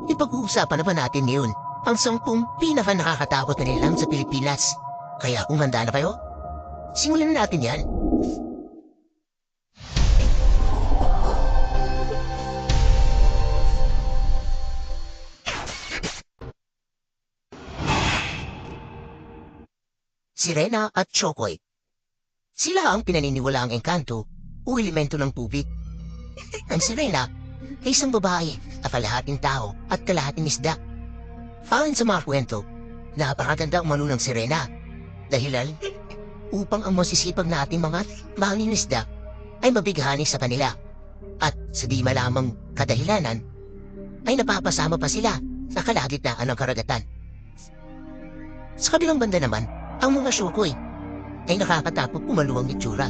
Ipag-uusapan naman natin ngayon ang 10 pinaka-nakakatakot na nilalang sa Pilipinas. Kaya kung handa na kayo, simulan na natin yan. Sirena at Chokoy. Sila ang pinaniniwalaang engkanto o elemento ng tubig. Ang sirena ay isang babae na kalahating tao at kalahating isda. Ayon sa mga kwento, napakaganda umano ng sirena dahilan upang ang masisipag na ating mga mangingisda ay mabighani sa kanila. At sa di malamang kadahilanan ay napapasama pa sila sa kalagitnaan ng karagatan. Sa kabilang banda naman, ang mga Chokoy ay nakakatakot umaluwang itsura.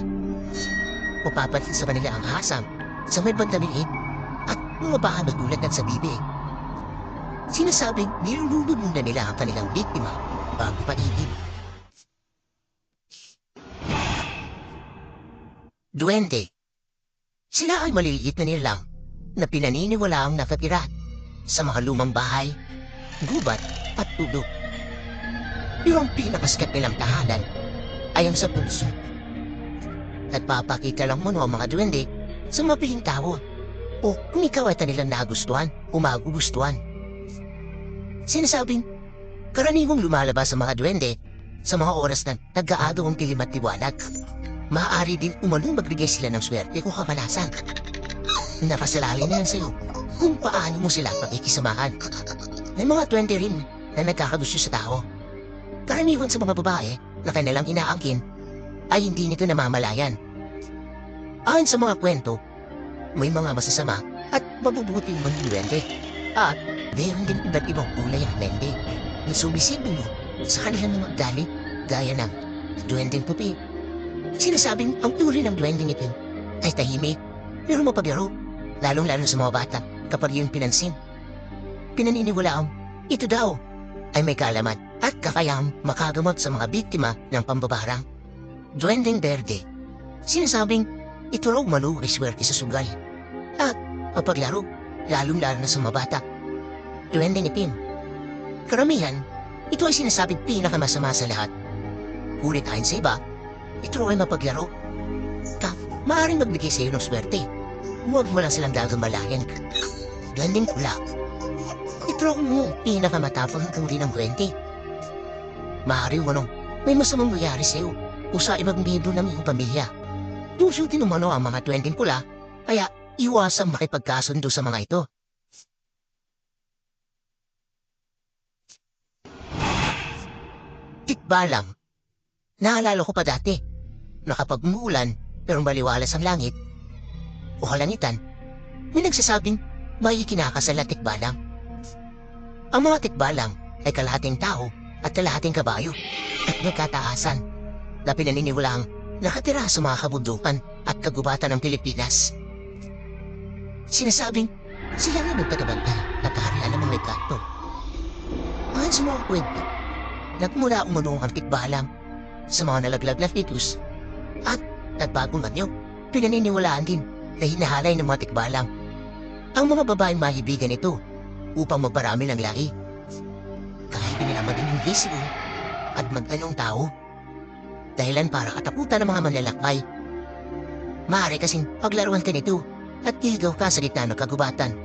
Mapapansin sa kanila ang hasang sa may bandang liit at mga baka magulat at sa bibig. Sinasabing nilulubog muna nila ang kanilang biktima bago paigib. Duwende. Sila ay maliliit na nilalang na pinaniniwalaang nakatira sa mga lumang bahay, gubat at tulog. Pero ang pinakasikat nilang tahanan ay ang sa puso. Nagpapakita lang muna ang mga duwende sa mapiling tao o kung ikaw ay kanilang nagustuhan o magugustuhan. Sinasabing karaniwang lumalabas sa mga duwende sa mga oras na nag-aado ang dilim at liwanag. Maaari din umanong magbigay sila ng swerte kung kamalasan. Napasalalay na yan sa'yo kung paano mo sila pakikisamahan. May mga duwende rin na nagkakagusto sa tao. Karaniwan sa mga babae na kanilang inaangkin ay hindi nito namamalayan. Ayon sa mga kwento, may mga masasama at mabubuting mga duwende. At mayroon din iba't ibang kulay ang duwende na sumisibol sa kanilang mga galit gaya ng duwendeng puti. Sinasabing ang turi ng duwendeng ito ay tahimik pero mapaglaro, lalong-lalo sa mga bata kapag yung pinansin. Pinaniniwalaang ito daw ay may kaalaman at kakayahang makagamot sa mga biktima ng pambabarang. Duwendeng Berde. Sinasabing ito raw maluway swerte sa sugal. At mapaglaro, lalong-lalo na sa mga bata. Duwendeng Itim. Karamihan, ito ay sinasabing pinakamasama sa lahat. Ngunit ayon sa iba, ito raw ay mapaglaro. Maaaring magbigay sa iyo ng swerte. Huwag mo lang silang gagambalayan. Duwendeng Pula. Ito raw mo pinakamatapang ang uri ng duwende. Maaari mo may masamang nangyari sa iyo o sa ibang miyembro ng iyong pamilya. Duso din umano ang mga duwendeng pula, kaya iwasang makipagkasundo sa mga ito. Tikbalang. Naalala ko pa dati na kapag umuulan pero maliwalas ang langit o kalangitan, may nagsasabing may kinakasal na tikbalang. Ang mga tikbalang ay kalahating tao at kalahating kabayo at nagkataasan na pinaniniwalaang nakatira sa mga kabundukan at kagubatan ng Pilipinas. Sinasabing sila nga nagtatabantay at kaharian ng mga kanto. Ayon sa mga kwento, nagmula umano ang tikbalang sa mga nalaglag na fetus at nagbagong anyo. Pinaniniwalaan din na hinahalay ng mga tikbalang ang mga babaeng mahibigan ito upang magparami ng lahi. Kahit nila maging invisible at mag-anong tao. Dahilan para katakutan ng mga manlalakbay. Maaari kasing paglaruan ka nito at iligaw ka sa gitna ng kagubatan.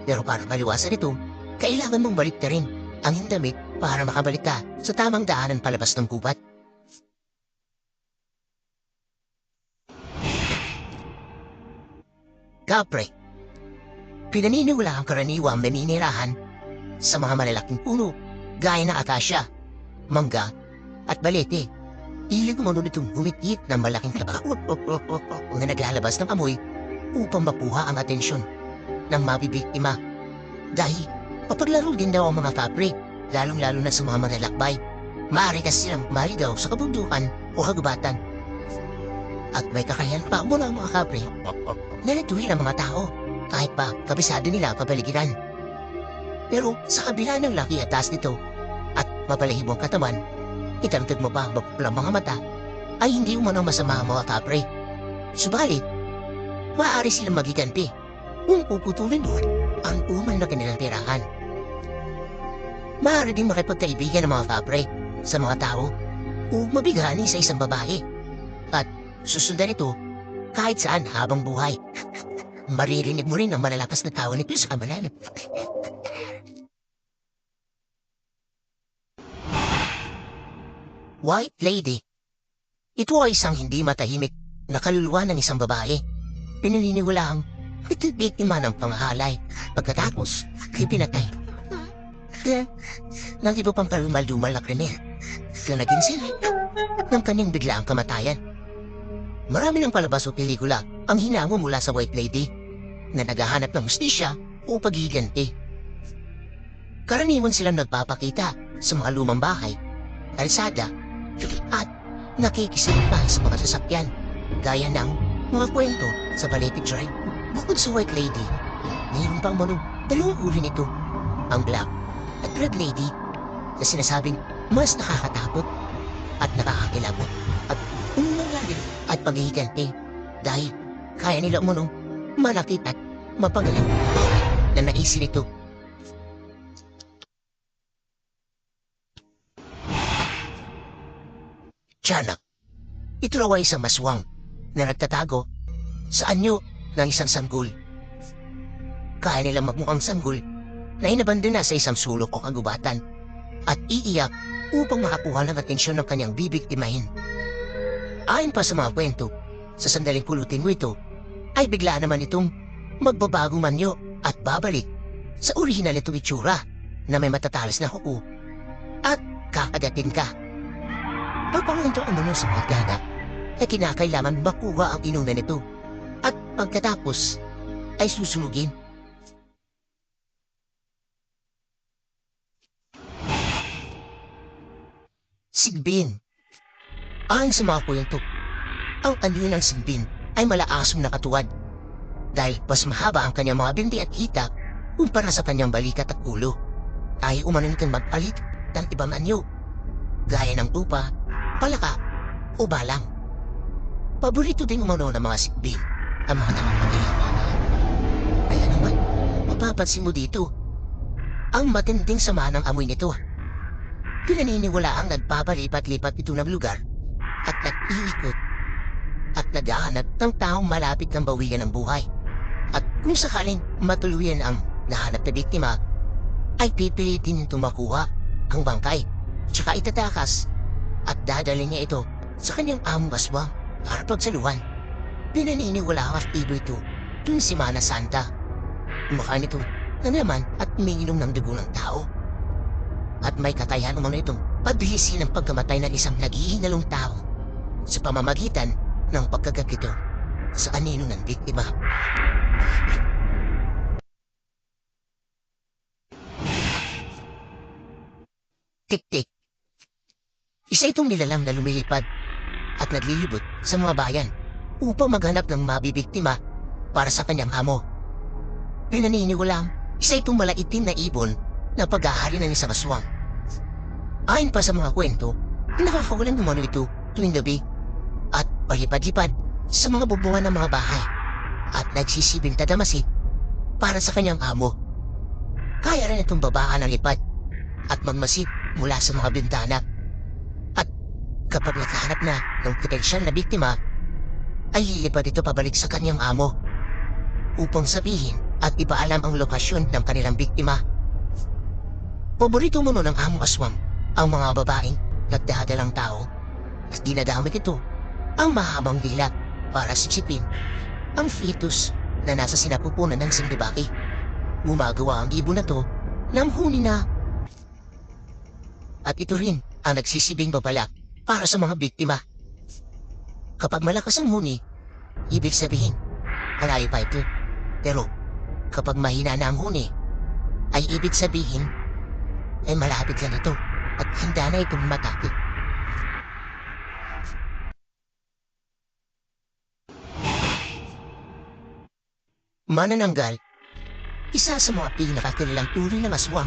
Pero para maliwasan ito, kailangan mong balik na rin ang iyong damit para makabalik ka sa tamang daanan palabas ng gubat. Kapre. Pinaniniwala ang karaniwang naninirahan sa mga malalaking puno gaya ng akasya, mangga at balete. Ilig umano nitong humikit ng malaking taba na naglalabas ng amoy upang mapuha ang atensyon ng mabibiktima. Dahil papaglaro din daw ang mga kapre, lalong-lalo na sa mga manlalakbay. Maaari kasi silang maligaw sa kabundukan o kagubatan. At may kakayahan pa mula ang mga kapre na natuloy ang mga tao kahit pa kabisado nila kapaligiran. Pero sa kabila ng laki at taas nito at mapalahibong katawan, itangtad mo pa ang mapulang mga mata ay hindi umano masama ang mga kapre. Subalit, maaari silang magiganti kung puputulin doon ang umay na kanilang tirahan. Maaari din makipagkaibigan ng mga kapre sa mga tao o mabigani sa isang babae. At susundan ito kahit saan habang buhay. Maririnig mo rin ang malalakas na tawa nito sa kamalan. White Lady. Ito ay isang hindi matahimik na kaluluwa ng isang babae. Pinaniniwalaang ito'y biktima ng panghalay pagkatapos ay pinatay. Nang iba pang kalumal-lumal na krimen na naging silik ng kanyang biglaang kamatayan. Marami ng palabas o pelikula ang hinango mula sa White Lady na naghahanap ng hustisya o paghiganti. Karaniwan silang nagpapakita sa mga lumang bahay, kalsada, at nakikisilip pa sa mga sasakyan gaya ng mga kwento sa Balete Drive. Bukod sa White Lady, mayroon pang dalawang uri nito, ang Black at Red Lady na sinasabing mas nakakatakot at nakakakilabot at umungalit at paghihiganti dahil kaya nila malakit at mapagaling na naisin ito. Tiyanak, ito raw ay isang maswang na nagtatago sa anyo ng isang sanggol. Kaya nilang magmukhang sanggol na inabandon na sa isang sulok o kagubatan at iiyak upang makakuha ng atensyon ng kanyang bibiktimahin. Ayon pa sa mga kwento, sa sandaling pulutin mo ito, ay bigla naman itong magbabagong manyo at babalik sa orihinal nitong itsura na may matatalas na kuko at kakadating ka. Papanganto mo sa mga gana ay kinakailangan makuha ang inunan nito at pagkatapos ay susunugin. Sigbin. Ayon sa mga kwento, ang anyo ng sigbin ay malaasom na katuwad dahil mas mahaba ang kanyang mga binti at hita kumpara sa kanyang balikat at ulo. Ay umano nitong magpalit ng ibang anyo gaya ng tupa, palaka o balang. Paborito din umano ng mga sigbin ang mga namamagay. Kaya naman, mapapansin mo dito ang matinding sama ng amoy nito. Pinaniniwala ang nagpapalipat-lipat ito ng lugar at nag-iikot at naghahanap ng taong malapit ng bawian ng buhay. At kung sakaling matuluyan ang nahanap na biktima, ay pipilitin nito makuha ang bangkay tsaka itatakas at dadalhin niya ito sa kanyang among aswang para pagsaluhan. Pinaniniwala ang aktibo ito tuwing Semana Santa. Mukha nito na naman at umiinom ng dugo ng tao. At may kakayahan umano itong pabilisin ang pagkamatay ng isang naghihinalong tao sa pamamagitan ng pagkagakito sa anino ng biktima. Tik-tik. Isa itong nilalang na lumilipad at naglilibot sa mga bayan upang maghanap ng mabibiktima para sa kanyang amo. Pinaniniwalang isa itong malaitim na ibon na pag-ahari ng isang aswang. Ayon pa sa mga kwento, nakakawalan umano ito tuwing gabi at palipad-lipad sa mga bubungan ng mga bahay at nagsisibing tadamasit para sa kanyang amo. Kaya rin itong babaan ng lipad at magmasid mula sa mga bintana. At kapag nakahanap na ng potensyal na biktima, ay lilipad ito pabalik sa kanyang amo upang sabihin at ipaalam ang lokasyon ng kanilang biktima. Paborito mo ng among aswang ang mga babaeng nagdadalang tao at ginagamit ito ang mahabang dila para sisipin ang fetus na nasa sinapupunan ng sindibaki. Gumagawa ang ibon na to ng huni na at ito rin ang nagsisibing babala para sa mga biktima. Kapag malakas ang huni, ibig sabihin malayo pa ito. Pero kapag mahina na ang huni, ay ibig sabihin ay malapit lang ito at handa na itong matapit. Manananggal, isa sa mga pinakakilalang uri ng aswang.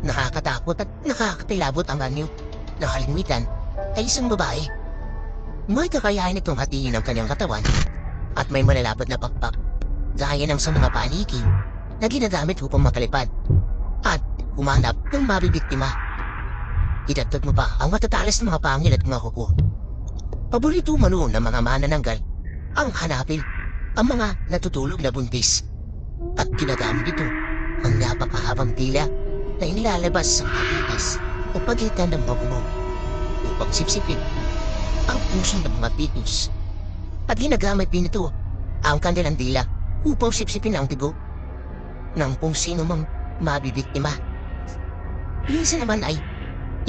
Nakakatakot at nakakapilabot ang anyo na kalimitan ay isang babae. May kakayahan itong hatiin ang kanyang katawan at may malalapad na pakpak gaya ng sa mga paniki na ginagamit upang makalipad. At humanap ng mabibiktima. Idagdag mo pa ang matatalas ng mga pangil at mga kuko. Paborito manoon ng mga manananggal ang hanapin ang mga natutulog na buntis. At ginagamit ito ang napakahabang tila na inilalabas sa kapitas o pagitan ng mga bubong upang sipsipin ang puso ng mga pitos. At ginagamit din ito ang kanilang dila upang sipsipin ang tigo ng kung sino mang mabibiktima. Minsan naman ay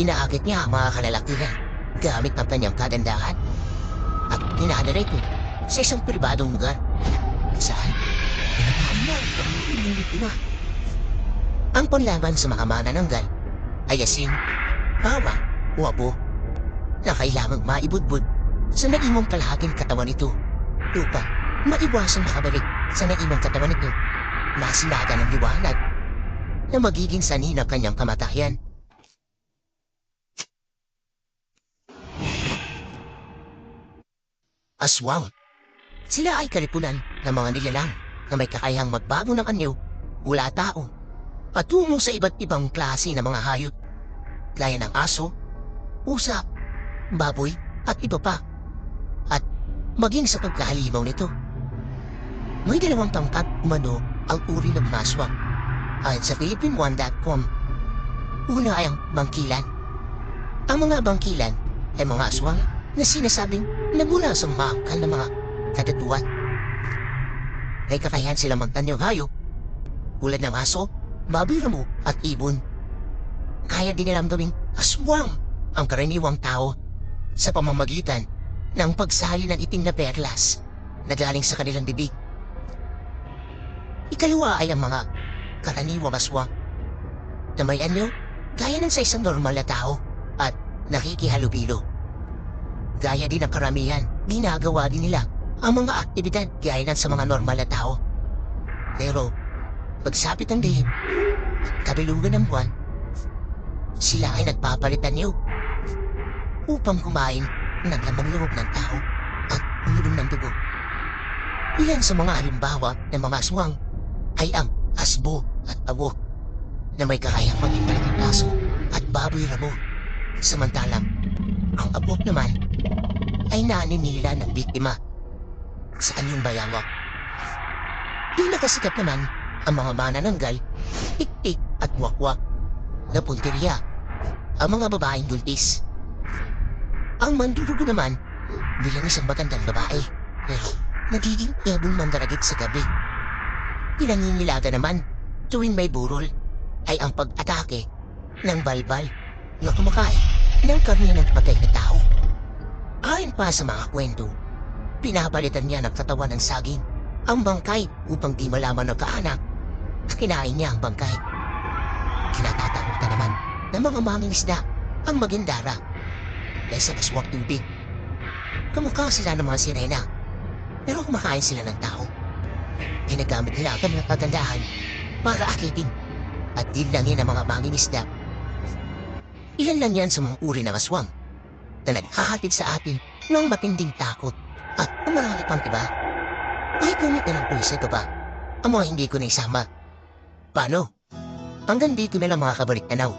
inaakit niya ang mga kalalakihan gamit ang kanyang kagandahan at dinadala ito sa isang pribadong lugar saan pinakain niya ang biktima. Ang panlaban sa mga manananggal ay asin, bawa o abo na kailangang maibudbud sa naimong kalahating katawan nito upang maiwasan makabalik sa naimong katawan nito na sinaga ng liwanag na magiging sanhi ng kanyang kamatayan. Aswang. Sila ay kalipunan ng mga nilalang na may kakayahang magbago ng anyo mula tao patungo sa iba't ibang klase ng mga hayop gaya ng aso, pusa, baboy at iba pa. At maging sa pagkahalimaw nito, may dalawang tangkat umano ang uri ng mga aswang. Ayon sa Philippine1.com, una ay ang bangkilan. Ang mga bangkilan ay mga aswang na sinasabing nagmula sa mahangkal na mga kadatuan. May kakayahan silang magtanyong hayop tulad ng aso, baboy ramo at ibon. Kaya din nilang gawing aswang ang karaniwang tao sa pamamagitan ng pagsali ng itim na perlas na galing sa kanilang bibig. Ikalawa ay ang mga karaniwang aswang na may anyo gaya ng sa isang normal na tao at nakikihalubilo. Gaya din ng karamihan, ginagawa din nila ang mga aktibidad gaya ng sa mga normal na tao. Pero pagsapit ng dilim at kabilugan ng buwan, sila ay nagpapalitan niyo upang kumain ng lamang loob ng tao at uminom ng dugo. Ilan sa mga halimbawa ng mga aswang ay ang asbo at abo na may kakayang maging malaking aso at baboy ramo. Samantalang ang abot naman ay naninila ng biktima sa kanyang bayawak. Pinakasikat naman ang mga manananggal, tik-tik at wakwak na punteriya, ang mga babaeng buntis. Ang mandurugo naman bilang isang magandang babae pero nagiging ebong mandaragit sa gabi. Pinangingilaga naman tuwing may burol ay ang pag-atake ng balbal na kumakain ng karne ng patay na tao. Ayon pa sa mga kwento, pinapalitan niya ng katawan ng saging ang bangkay upang di malaman ng kaanak na kinain niya ang bangkay. Kinatatakutan naman ng mga mangingisda ang magindara dahil sa aswang tubig. Kamukha sila ng mga sirena pero kumakain sila ng tao. Ginagamit nila ang kanilang kagandahan para akitin at dinlangin ang mga mangingisda. Ilan lang yan sa mga uri ng aswang na naghahatid sa atin ng matinding takot at marami pang iba. Ay kumit na lang po isa ka ba ang mga hindi ko na isama. Paano? Hanggang dito na lang mga kabalik-tanaw.